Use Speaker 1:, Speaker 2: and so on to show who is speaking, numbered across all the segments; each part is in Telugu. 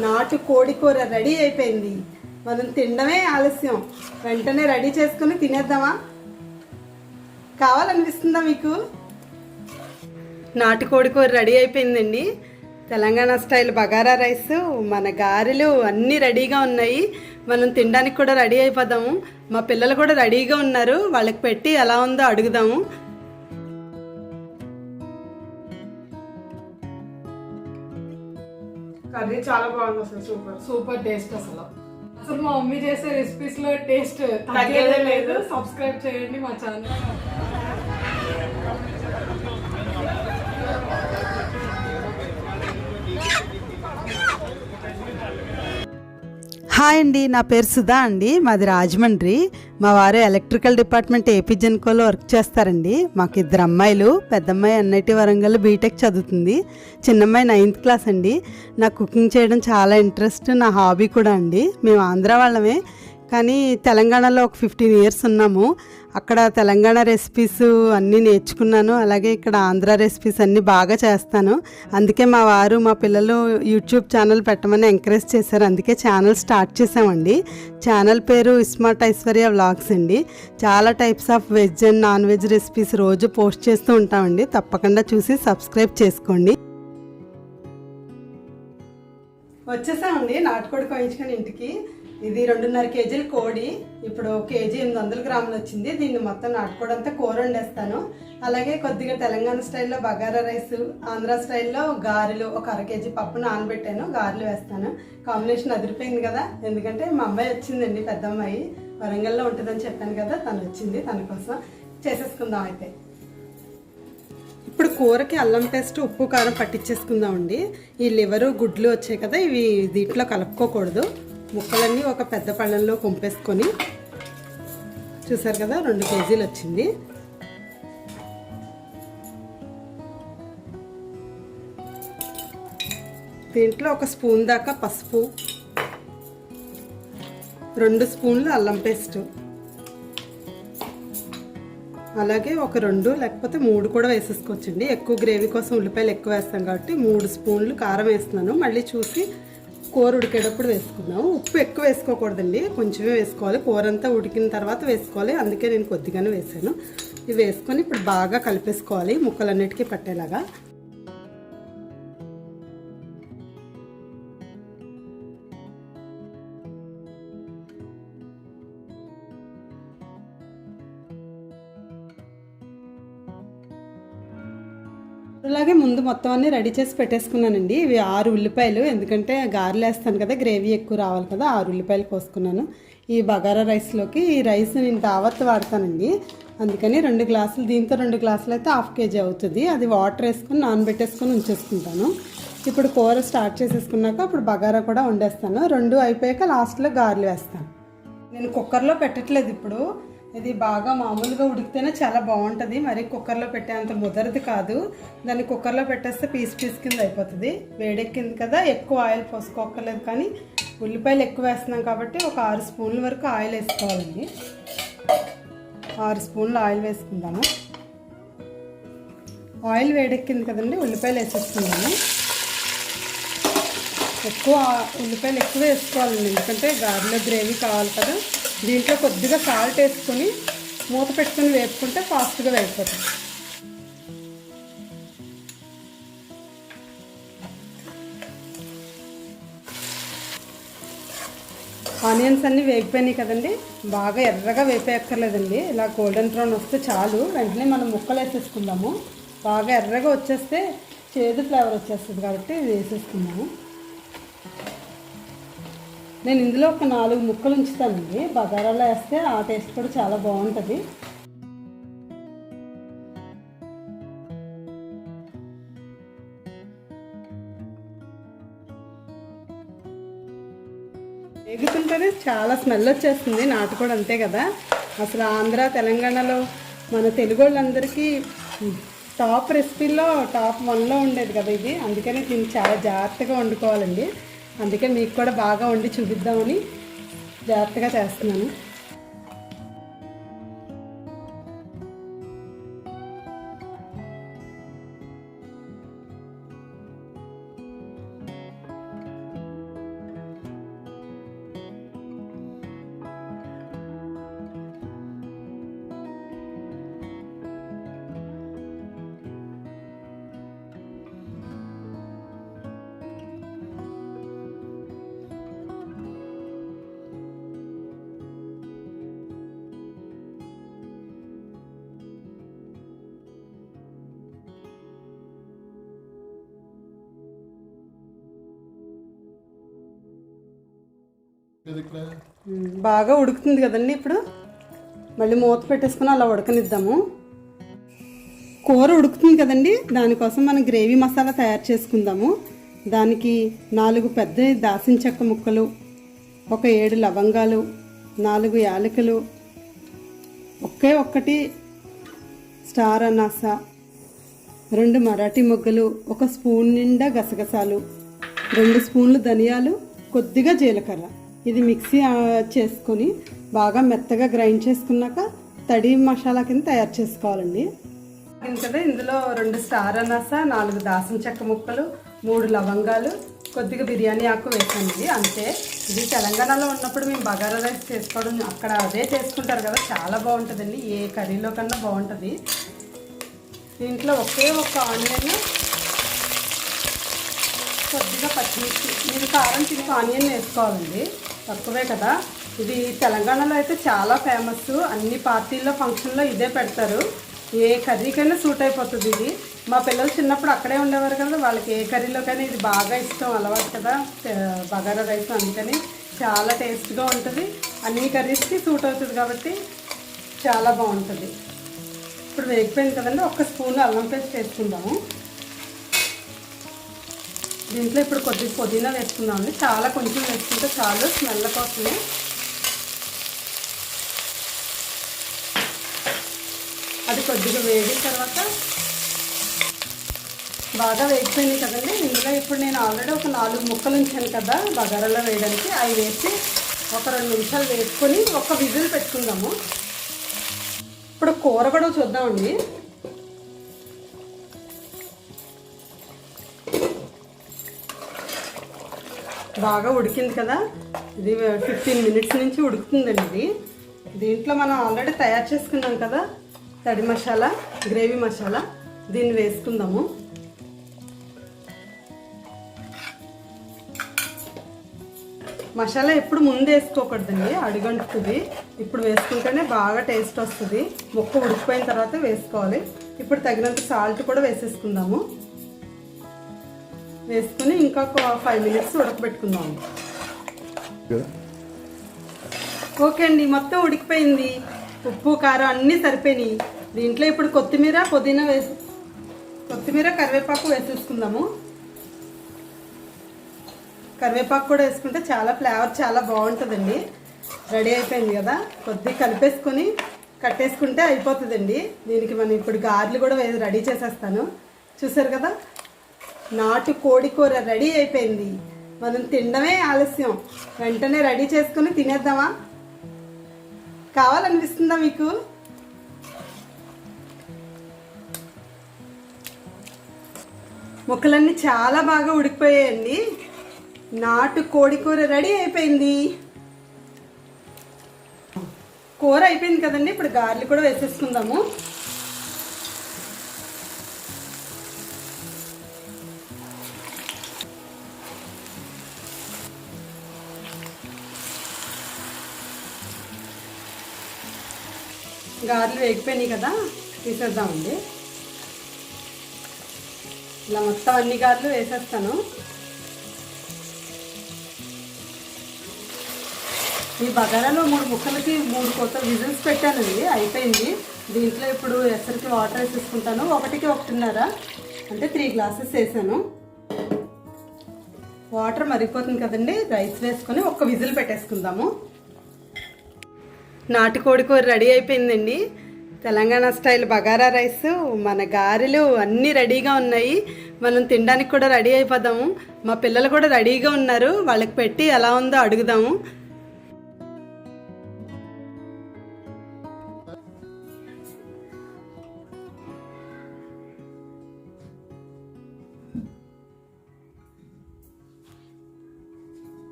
Speaker 1: నాటు కోడి కూర రెడీ అయిపోయింది. మనం తినడమే ఆలస్యం. వెంటనే రెడీ చేసుకుని తినేద్దామా? కావాలనిపిస్తుందా మీకు? నాటు కోడి కూర రెడీ అయిపోయిందండి. తెలంగాణ స్టైల్ బగారా రైస్, మన గారెలు అన్నీ రెడీగా ఉన్నాయి. మనం తినడానికి కూడా రెడీ అయిపోదాము. మా పిల్లలు కూడా రెడీగా ఉన్నారు. వాళ్ళకి పెట్టి ఎలా ఉందో అడుగుదాము.
Speaker 2: కర్రీ చాలా బాగుంది. అసలు సూపర్ సూపర్ టేస్ట్. అసలు మా మమ్మీ చేసే రెసిపీస్ లో టేస్ట్ తగ్గేదే లేదు. సబ్స్క్రైబ్ చేయండి మా ఛానల్.
Speaker 1: హాయ్ అండి, నా పేరు సుధా అండి. మాది రాజమండ్రి. మా వారు ఎలక్ట్రికల్ డిపార్ట్మెంట్ ఏపీ జెన్కోలో వర్క్ చేస్తారండి. మాకు 2 అమ్మాయిలు. పెద్దమ్మాయి ఎన్ఐటి వరంగల్ బీటెక్ చదువుతుంది. చిన్నమ్మాయి 9th క్లాస్ అండి. నాకు కుకింగ్ చేయడం చాలా ఇంట్రెస్ట్, నా హాబీ కూడా అండి. మేము ఆంధ్ర వాళ్ళమే, కానీ తెలంగాణలో ఒక 15 years ఉన్నాము. అక్కడ తెలంగాణ రెసిపీస్ అన్నీ నేర్చుకున్నాను. అలాగే ఇక్కడ ఆంధ్ర రెసిపీస్ అన్నీ బాగా చేస్తాను. అందుకే మా వారు మా పిల్లలు యూట్యూబ్ ఛానల్ పెట్టమని ఎంకరేజ్ చేశారు. అందుకే ఛానల్ స్టార్ట్ చేసామండి. ఛానల్ పేరు స్మార్ట్ ఐశ్వర్య వ్లాగ్స్ అండి. చాలా types of veg and non veg recipes రోజు పోస్ట్ చేస్తూ ఉంటామండి. తప్పకుండా చూసి సబ్స్క్రైబ్ చేసుకోండి. వచ్చేసామండి నాటుకోడి కోయించుకొని ఇంటికి. ఇది 2.5 kg కోడి. ఇప్పుడు 1 kg 800 grams వచ్చింది. దీన్ని మొత్తం నాటుకోడి అంతా కూర వండేస్తాను. అలాగే కొద్దిగా తెలంగాణ స్టైల్లో బగారా రైస్, ఆంధ్ర స్టైల్లో గారెలు, ఒక 1/2 kg పప్పు నానబెట్టాను, గారెలు వేస్తాను. కాంబినేషన్ అదిరిపోయింది కదా. ఎందుకంటే మా అమ్మాయి వచ్చిందండి, పెద్ద అమ్మాయి వరంగల్లో ఉంటుందని చెప్పాను కదా, తను వచ్చింది. తన కోసం చేసేసుకుందాం. అయితే ఇప్పుడు కూరకి అల్లం పేస్ట్, ఉప్పు, కారం పట్టించేసుకుందామండి. ఈ లివరు, గుడ్లు వచ్చాయి కదా, ఇవి దీంట్లో కలుపుకోకూడదు. ముక్కలన్నీ ఒక పెద్ద పళ్ళల్లో కొంపేసుకొని, చూసారు కదా 2 kg వచ్చింది. దీంట్లో 1 స్పూన్ దాకా పసుపు, 2 స్పూన్లు అల్లం పేస్ట్, అలాగే ఒక 2 లేకపోతే 3 కూడా వేసేసుకోవచ్చండి. ఎక్కువ గ్రేవీ కోసం ఉల్లిపాయలు ఎక్కువ వేస్తాం కాబట్టి 3 స్పూన్లు కారం వేస్తున్నాను. మళ్ళీ చూసి కూర ఉడికేటప్పుడు వేసుకున్నాము. ఉప్పు ఎక్కువ వేసుకోకూడదండి, కొంచెమే వేసుకోవాలి. కూర అంతా ఉడికిన తర్వాత వేసుకోవాలి. అందుకే నేను కొద్దిగానే వేసాను. ఇవి వేసుకొని ఇప్పుడు బాగా కలిపేసుకోవాలి ముక్కలన్నిటికీ పట్టేలాగా. అలాగే ముందు మొత్తం అన్నీ రెడీ చేసి పెట్టేసుకున్నానండి. ఇవి 6 ఉల్లిపాయలు, ఎందుకంటే గారెలు వేస్తాను కదా, గ్రేవీ ఎక్కువ రావాలి కదా, 6 ఉల్లిపాయలు కోసుకున్నాను. ఈ బగారా రైస్లోకి ఈ రైస్ నేను దావత్ వాడతానండి, అందుకని 2 గ్లాసులు, దీంతో 2 గ్లాసులు అయితే 1/2 kg అవుతుంది. అది వాటర్ వేసుకొని నానబెట్టేసుకొని ఉంచేసుకుంటాను. ఇప్పుడు కూర స్టార్ట్ చేసేసుకున్నాక అప్పుడు బగారా కూడా వండేస్తాను. 2 అయిపోయాక లాస్ట్లో గారెలు వేస్తాను. నేను కుక్కర్లో పెట్టట్లేదు ఇప్పుడు. ఇది బాగా మామూలుగా ఉడికితేనే చాలా బాగుంటుంది. మరి కుక్కర్లో పెట్టేంత ముదరది కాదు. దాన్ని కుక్కర్లో పెట్టేస్తే పీస్ కింద అయిపోతుంది. వేడెక్కింది కదా, ఎక్కువ ఆయిల్ పోసుకోక్కర్లేదు. కానీ ఉల్లిపాయలు ఎక్కువ వేస్తున్నాం కాబట్టి ఒక 6 స్పూన్ల వరకు ఆయిల్ వేసుకోవాలండి. 6 స్పూన్లు ఆయిల్ వేసుకుందాము. ఆయిల్ వేడెక్కింది కదండి, ఉల్లిపాయలు వేసేసుకుందాము. ఉల్లిపాయలు ఎక్కువ వేసుకోవాలండి, ఎందుకంటే గారెలో గ్రేవీ కావాలి కదా. దీంట్లో కొద్దిగా సాల్ట్ వేసుకొని మూత పెట్టుకొని వేపుకుంటే ఫాస్ట్గా వేగిపోతుంది. ఆనియన్స్ అన్నీ వేగిపోయినాయి కదండి, బాగా ఎర్రగా వేపేయక్కర్లేదండి. ఇలా గోల్డెన్ బ్రౌన్ వస్తే చాలు. వెంటనే మనం ముక్కలు వేసేసుకుందాము. బాగా ఎర్రగా వచ్చేస్తే చేదు ఫ్లేవర్ వచ్చేస్తుంది కాబట్టి ఇది వేసేసుకుందాము. నేను ఇందులో ఒక 4 ముక్కలు ఉంచుతానండి. బగారాలో వేస్తే ఆ టేస్ట్ కూడా చాలా బాగుంటుంది. వేగుతుంటేనే చాలా స్మెల్ వచ్చేస్తుంది. నాటుకోడి అంతే కదా. అసలు ఆంధ్ర, తెలంగాణలో మన తెలుగు వాళ్ళందరికీ టాప్ రెసిపీలో టాప్ 1లో ఉండేది కదా ఇది. అందుకని దీన్ని చాలా జాగ్రత్తగా వండుకోవాలండి. అందుకే మీకు కూడా బాగా వండి చూపిద్దామని జాగ్రత్తగా చేస్తున్నాను. బాగా ఉడుకుతుంది కదండి. ఇప్పుడు మళ్ళీ మూత పెట్టేసుకుని అలా ఉడకనిద్దాము. కూర ఉడుకుతుంది కదండి, దానికోసం మనం గ్రేవీ మసాలా తయారు చేసుకుందాము. దానికి 4 పెద్ద దాల్చిన చెక్క ముక్కలు, ఒక 7 లవంగాలు, 4 యాలకులు, ఒక్కటి స్టార్ అనాస, 2 మరాఠీ మొగ్గలు, 1 స్పూన్ నిండా గసగసాలు, 2 స్పూన్లు ధనియాలు, కొద్దిగా జీలకర్ర. ఇది మిక్సీ చేసుకొని బాగా మెత్తగా గ్రైండ్ చేసుకున్నాక తడి మసాలా కింద తయారు చేసుకోవాలండి. కదా ఇందులో 2 స్టార్ అనాస, 4 దాల్చిన చెక్క ముక్కలు, 3 లవంగాలు, కొద్దిగా బిర్యానీ ఆకు వేసానండి. అంతే. ఇది తెలంగాణలో ఉన్నప్పుడు మేము బగారా రైస్ చేసుకోవడం అక్కడ అదే చేసుకుంటారు కదా, చాలా బాగుంటుందండి. ఏ కర్రీలో కన్నా బాగుంటుంది. దీంట్లో ఒక ఆనియన్, కొద్దిగా పచ్చిమిర్చి. మీరు కారం తిని ఆనియన్ వేసుకోవాలండి, తక్కువే కదా. ఇది తెలంగాణలో అయితే చాలా ఫేమస్. అన్ని పార్టీల్లో ఫంక్షన్లో ఇదే పెడతారు. ఏ కర్రీకైనా సూట్ అయిపోతుంది ఇది. మా పిల్లలు చిన్నప్పుడు అక్కడే ఉండేవారు కదా, వాళ్ళకి ఏ కర్రీలోకైనా ఇది బాగా ఇష్టం, అలవాటు కదా బగారా రైస్. అందుకని చాలా టేస్ట్గా ఉంటుంది, అన్ని కర్రీస్కి సూట్ అవుతుంది కాబట్టి చాలా బాగుంటుంది. ఇప్పుడు వేగిపోయింది కదండి, 1 స్పూన్ అల్లం పేస్ట్ వేసుకుందాము. దీంట్లో ఇప్పుడు కొద్దిగా పుదీనా వేసుకుందామండి. చాలా కొంచెం వేసుకుంటే చాలు, స్మెల్ కోసమే. అది కొద్దిగా వేగిన తర్వాత బాగా వేగిపోయింది కదండి. ఇందులో ఇప్పుడు నేను ఆల్రెడీ ఒక 4 ముక్కలు ఉంచాను కదా బగారాలో వేయడానికి, అవి వేసి ఒక 2 నిమిషాలు వేసుకొని ఒక విజిల్ పెట్టుకుందాము. ఇప్పుడు కూర కూడా చూద్దామండి. బాగా ఉడికింది కదా, ఇది 15 మినిట్స్ నుంచి ఉడుకుతుందండి. ఇది దీంట్లో మనం ఆల్రెడీ తయారు చేసుకున్నాం కదా తడి మసాలా, గ్రేవీ మసాలా, దీన్ని వేసుకుందాము. మసాలా ఎప్పుడు ముందు వేసుకోకూడదండి, అడుగంటుతుంది. ఇప్పుడు వేసుకుంటేనే బాగా టేస్ట్ వస్తుంది. ముక్క ఉడికిపోయిన తర్వాత వేసుకోవాలి. ఇప్పుడు తగినంత సాల్ట్ కూడా వేసేసుకుందాము. వేసుకుని ఇంకా 5 మినిట్స్ ఉడకబెట్టుకుందాము. ఓకే అండి, మొత్తం ఉడికిపోయింది. ఉప్పు కారం అన్నీ సరిపోయినాయి. దీంట్లో ఇప్పుడు కొత్తిమీర, పుదీనా కొత్తిమీర, కరివేపాకు వేసేసుకుందాము. కరివేపాకు కూడా వేసుకుంటే చాలా ఫ్లేవర్ చాలా బాగుంటుందండి. రెడీ అయిపోయింది కదా, కొద్దిగా కలిపేసుకొని కట్టేసుకుంటే అయిపోతుందండి. దీనికి మనం ఇప్పుడు గారెలు కూడా రెడీ చేసేస్తాను. చూసారు కదా, నాటు కోడి కూర రెడీ అయిపోయింది. మనం తినడమే ఆలస్యం, వెంటనే రెడీ చేసుకుని తినేద్దామా? కావాలనిపిస్తుందా మీకు? ముక్కలన్నీ చాలా బాగా ఉడికిపోయాయండి. నాటు కోడి కూర రెడీ అయిపోయింది. కూర అయిపోయింది కదండి, ఇప్పుడు గారెలు కూడా వేసేసుకుందాము. గారెలు వేగిపోయినాయి కదా, తీసేద్దామండి. ఇలా మొత్తం అన్ని గారెలు వేసేస్తాను. ఈ బగారాలో 3 ముక్కలకి 3 కొత్త విజిల్స్ పెట్టానండి, అయిపోయింది. దీంట్లో ఇప్పుడు ఎసరికి వాటర్ వేసేసుకుంటాను. 1కి 1.5 అంటే 3 గ్లాసెస్ వేసాను. వాటర్ మరిగిపోతుంది కదండి, రైస్ వేసుకొని 1 విజిల్ పెట్టేసుకుందాము. నాటుకోడి కూర రెడీ అయిపోయిందండి. తెలంగాణ స్టైల్ బగారా రైస్, మన గారెలు అన్నీ రెడీగా ఉన్నాయి. మనం తినడానికి కూడా రెడీ అయిపోదాము. మా పిల్లలు కూడా రెడీగా ఉన్నారు, వాళ్ళకి పెట్టి ఎలా ఉందో అడుగుదాము.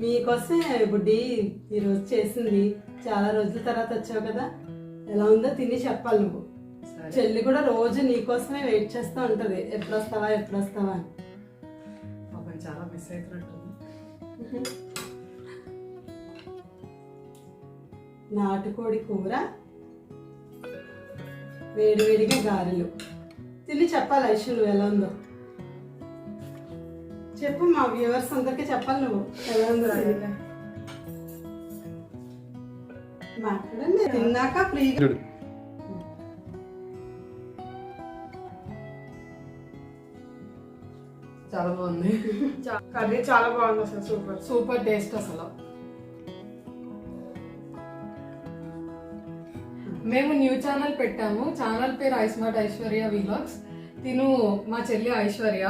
Speaker 1: మీకోసమే బుడ్డి ఈరోజు చేసింది. చాలా రోజుల తర్వాత వచ్చావు కదా, ఎలా ఉందో తిని చెప్పాలి నువ్వు. చెల్లి కూడా రోజు నీకోసమే వెయిట్ చేస్తూ ఉంటుంది, ఎప్పుడు వస్తావా ఎప్పుడు వస్తావా అని.
Speaker 2: చాలా మిస్ అవుతున్నట్టుంది.
Speaker 1: నాటుకోడి కూర, వేడివేడిగా గారెలు తిని చెప్పాలి ఐషు నువ్వు ఎలా ఉందో. చెప్పు, మా వ్యూవర్స్ అందరికి చెప్పాలి నువ్వు ఎలా ఉందో మాట్లాడండి. తిన్నాక ఫ్రీగా
Speaker 3: చూడు
Speaker 2: చాలా బాగుంది.
Speaker 4: కర్రీ చాలా బాగుంది అసలు, సూపర్.
Speaker 2: సూపర్ టేస్ట్ అసలు. మేము న్యూ ఛానల్ పెట్టాము. ఛానల్ పేరు ఐస్మార్ట్ ఐశ్వర్య వీలాగ్స్. తిను మా చెల్లి ఐశ్వర్య.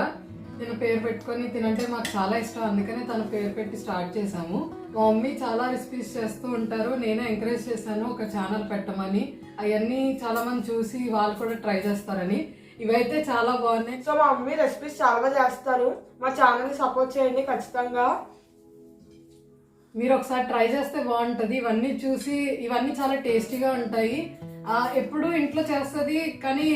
Speaker 2: తిన పేరు పెట్టుకొని తినంటే మాకు చాలా ఇష్టం, అందుకనే తన పేరు పెట్టి స్టార్ట్ చేసాము. మా మమ్మీ చాలా రెసిపీస్ చేస్తూ ఉంటారు. నేనే ఎంకరేజ్ చేశాను ఒక ఛానల్ పెట్టమని. అవన్నీ చాలా మంది చూసి వాళ్ళు కూడా ట్రై చేస్తారని. ఇవైతే చాలా బాగున్నాయి.
Speaker 4: సో మా మమ్మీ రెసిపీస్ చాలా బాగా చేస్తారు. మా ఛానల్ ని సపోర్ట్ చేయండి ఖచ్చితంగా.
Speaker 2: మీరు ఒకసారి ట్రై చేస్తే బాగుంటుంది. ఇవన్నీ చూసి ఇవన్నీ చాలా టేస్టీగా ఉంటాయి. ఎప్పుడు ఇంట్లో చేస్తుంది, కానీ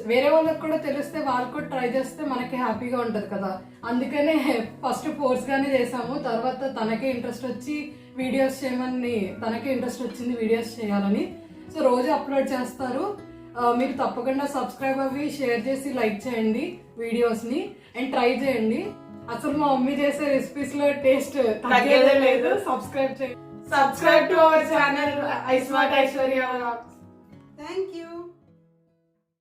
Speaker 2: వేరే వాళ్ళకి కూడా తెలిస్తే వాళ్ళు కూడా ట్రై చేస్తే మనకి హ్యాపీగా ఉంటుంది కదా. అందుకనే ఫస్ట్ ఫోర్స్ గానే చేసాము. తర్వాత తనకే ఇంట్రెస్ట్ వచ్చి వీడియోస్ చేయమని, తనకే ఇంట్రెస్ట్ వచ్చింది వీడియోస్ చేయాలని. సో రోజు అప్లోడ్ చేస్తారు. మీరు తప్పకుండా సబ్స్క్రైబ్ అవ్వి, షేర్ చేసి లైక్ చేయండి వీడియోస్ ని అండ్ ట్రై చేయండి. అసలు మా మమ్మీ చేసే రెసిపీస్ లో టేస్ట్ తగ్గేదే లేదు. సబ్స్క్రైబ్ చేయండి.
Speaker 4: Subscribe to our channel iSmart Aishwarya.
Speaker 1: Thank you.